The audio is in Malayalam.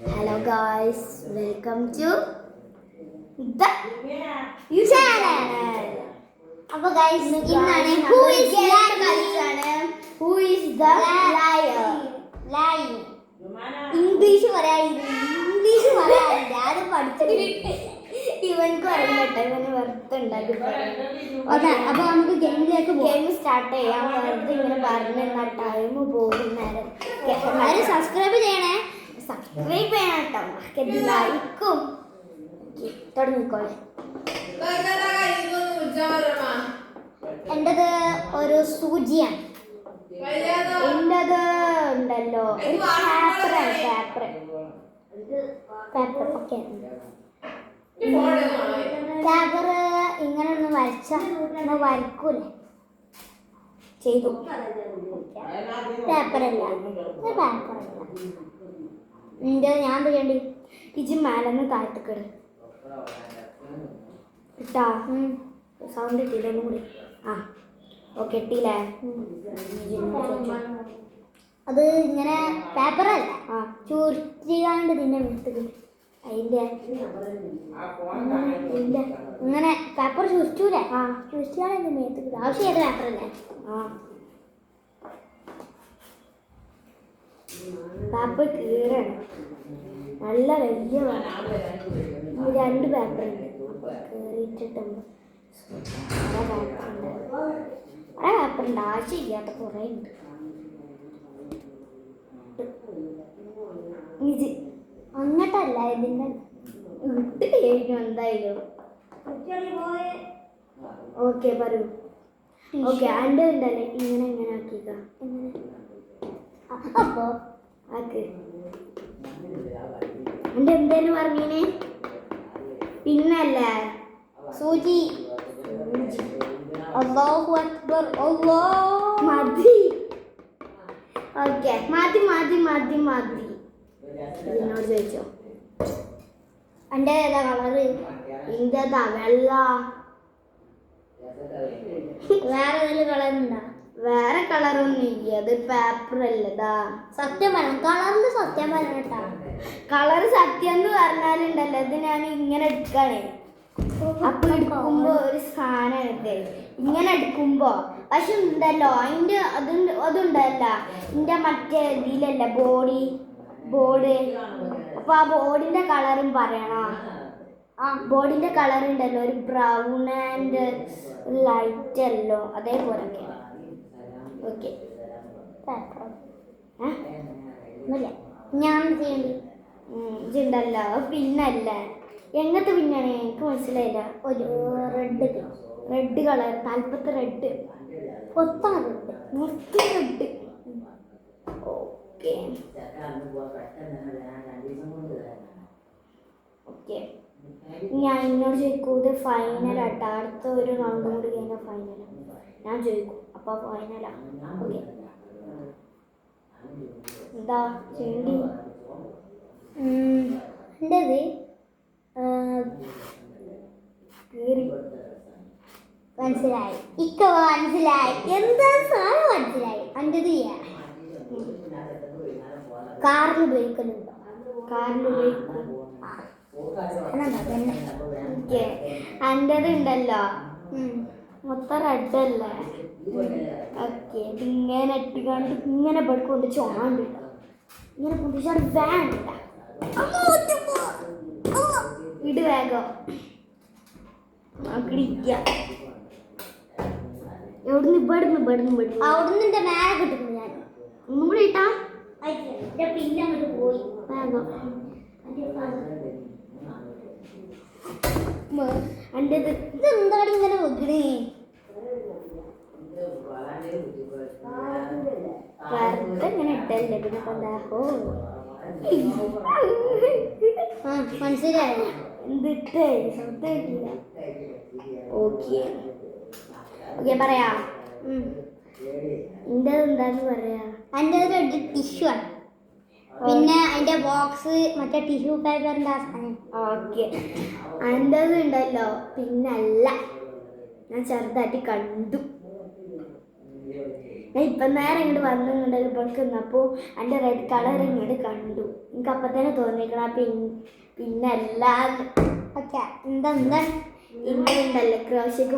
Hello guys, welcome to the channel. അപ്പോൾ ഗൈസ് ഇന്നാണ് who is the liar? English പറയാനില്ല അത് പഠിച്ചിട്ട് ഇവൻക്ക് അറിയില്ലട്ടെ, ഇവന് വെറുതെ ഉണ്ടാക്കി. അപ്പൊ നമുക്ക് ഗെയിമിലേക്ക് ഗെയിം സ്റ്റാർട്ട് ചെയ്യാം. വെറുതെ ഇങ്ങനെ പറഞ്ഞ ടൈം പോകും നേരം. എല്ലാവരും സബ്സ്ക്രൈബ് ചെയ്യണേ, സബ്സ്ക്രൈബ് ചെയ്യണം കേട്ടോ, ലൈക്കും തുടങ്ങിക്കോളെ. എൻ്റെത് ഒരു സൂചിയാണ്. എൻ്റെത് ഉണ്ടല്ലോ ഒരു പേപ്പർ ഒക്കെ പേപ്പർ ഇങ്ങനെ ഒന്ന് വരക്കൂലേ ചെയ്തു. പേപ്പറല്ല എൻ്റെ ഞാൻ ചെയ്യണ്ടി ഇജി മേലെന്ന് താഴ്ത്തിക്കിട് ഇട്ടാ. സൗണ്ട് ഇട്ടില്ല ഒന്നും കൂടി. ആ ഓക്കെ ഇട്ടില്ലേ. അത് ഇങ്ങനെ പേപ്പറല്ല, ചുരുട്ടിക്കാണ്ട് നിന്നെ എടുത്തത് അതിൻ്റെ ഇങ്ങനെ പേപ്പർ ചുരുട്ടൂലേ, ചുരുട്ടിക്കാണ്ട് എൻ്റെ മേത്തത്. ആവശ്യം ഏത് പേപ്പറല്ലേ? പേപ്പർ കീറാണ്, നല്ല വലിയ രണ്ട് പേപ്പർ ഉണ്ട്. കീറിയിട്ടിട്ടുണ്ട് കുറേ പേപ്പറുണ്ട്, ആവശ്യമില്ലാത്ത കുറേ ഉണ്ട്. ഇത് അങ്ങോട്ടല്ല, ഇതിൻ്റെ ഇട്ട് കഴിഞ്ഞു എന്തായാലും. ഓക്കെ പറയൂ. ഓക്കെ എൻ്റെ ഉണ്ടല്ലേ ഇങ്ങനെ ആക്കിക്ക. അപ്പോൾ ആക്ക് എൻ്റെ എന്തേലും പറഞ്ഞീനെ പിന്നല്ലേ സൂചി. അല്ലാഹു അക്ബർ. മതി. ഓക്കെ മതി എന്നോട് ചോദിച്ചോ. എൻ്റെ ഏതാ കളറ്? ഇന്റേതാ വെള്ള. വേറെ ഏതെങ്കിലും കളറുണ്ടോ? വേറെ കളറൊന്നും ഇല്ല, അത് പേപ്പർ അല്ലതാ. സത്യം പറയണം, കളറിൽ സത്യം പറയണം കേട്ടോ. കളറ് സത്യം എന്ന് പറഞ്ഞാലുണ്ടല്ലോ, ഇത് ഞാൻ ഇങ്ങനെ എടുക്കണേ. അപ്പൊ എടുക്കുമ്പോ ഒരു സാധനം ഇങ്ങനെ എടുക്കുമ്പോ പക്ഷെ ഉണ്ടല്ലോ അതിന്റെ അതുണ്ടല്ല എന്റെ മറ്റേ ഇതിലല്ല ബോർഡ്. അപ്പൊ ആ ബോർഡിന്റെ കളറും പറയണോ? ബോർഡിന്റെ കളർ ഉണ്ടല്ലോ ഒരു ബ്രൗൺ ആൻഡ് ലൈറ്റ് അല്ലോ, അതേപോലൊക്കെ. ഓക്കെ ഞാൻ ചെയ്യണ്ടി ഇതുണ്ടല്ലോ പിന്നല്ല. എങ്ങനത്തെ പിന്നാണ് എനിക്ക് മനസ്സിലായില്ല. ഒരു റെഡ് കളർ, താല്പത്തെ റെഡ്, മൊത്തം റെഡ്. ഓക്കെ ഓക്കെ ഞാൻ എന്നോട് ചോദിക്കൂ, ഇത് ഫൈനലാട്ടോ. അടുത്ത ഒരു റൗണ്ടും കൂടി കഴിഞ്ഞാൽ ഫൈനലാണ്. ഞാൻ ചോദിക്കും അപ്പൊ ഫൈനലാണ്. ഓക്കെ എന്താ ചെയ്യണ്ടി? എൻ്റെത് മനസ്സിലായി, മനസ്സിലായി. എന്താ സാധനം മനസ്സിലായി. എൻ്റെത് കാറിൽ ഉപയോഗിക്കലുണ്ടോ? എൻ്റെത് ഉണ്ടല്ലോ മൊത്തം റെഡ് അല്ലേ. ഓക്കെ ഇങ്ങനെ ഇട്ടുകൊണ്ട് ഇങ്ങനെ പെടുക്കൊണ്ട് ചോണ്ട് ഇങ്ങനെ പൊട്ടിച്ചാൽ വേണ്ട. ഇട് വേഗം. എവിടുന്ന് ഇവിടുന്ന് അവിടുന്ന് എൻ്റെ മേലെ കിട്ടുന്നു. ഞാൻ ഒന്നും കൂടി ഇട്ടാ പിന്നെ അങ്ങോട്ട് പോയി വേഗം. എൻ്റെത് ഇതെന്താണ് ഇങ്ങനെ വെക്കണേ? വെറുതെ ഇങ്ങനെ ഇട്ടല്ലേ, പിന്നെ എന്താ മനസ്സിലായി. എന്തിട്ടേ ശ്രദ്ധയിട്ടില്ല. ഓക്കെ പറയാ. എൻ്റെ എന്താന്ന് പറയാ. എൻ്റെ ഒരു ടിഷ്യൂ ആണ്, പിന്നെ അതിൻ്റെ ബോക്സ് മറ്റേ ടിഷ്യൂ പേപ്പറിൻ്റെ ആ സാധനം. ഓക്കെ എൻ്റെത് ഉണ്ടല്ലോ പിന്നല്ല, ഞാൻ ചെറുതായിട്ട് കണ്ടു. ഞാൻ ഇപ്പം നേരം ഇങ്ങോട്ട് വന്നിട്ടുണ്ടല്ലോ ഇപ്പോൾ അപ്പോൾ എൻ്റെ റെഡ് കളർ ഇങ്ങോട്ട് കണ്ടു. എനിക്ക് അപ്പം തന്നെ തോന്നിക്കണം പിന്നെ എല്ലാം ഓക്കെ എന്താ എന്താ ഇങ്ങനെയുണ്ടല്ലോ ക്രോഷയ്ക്ക്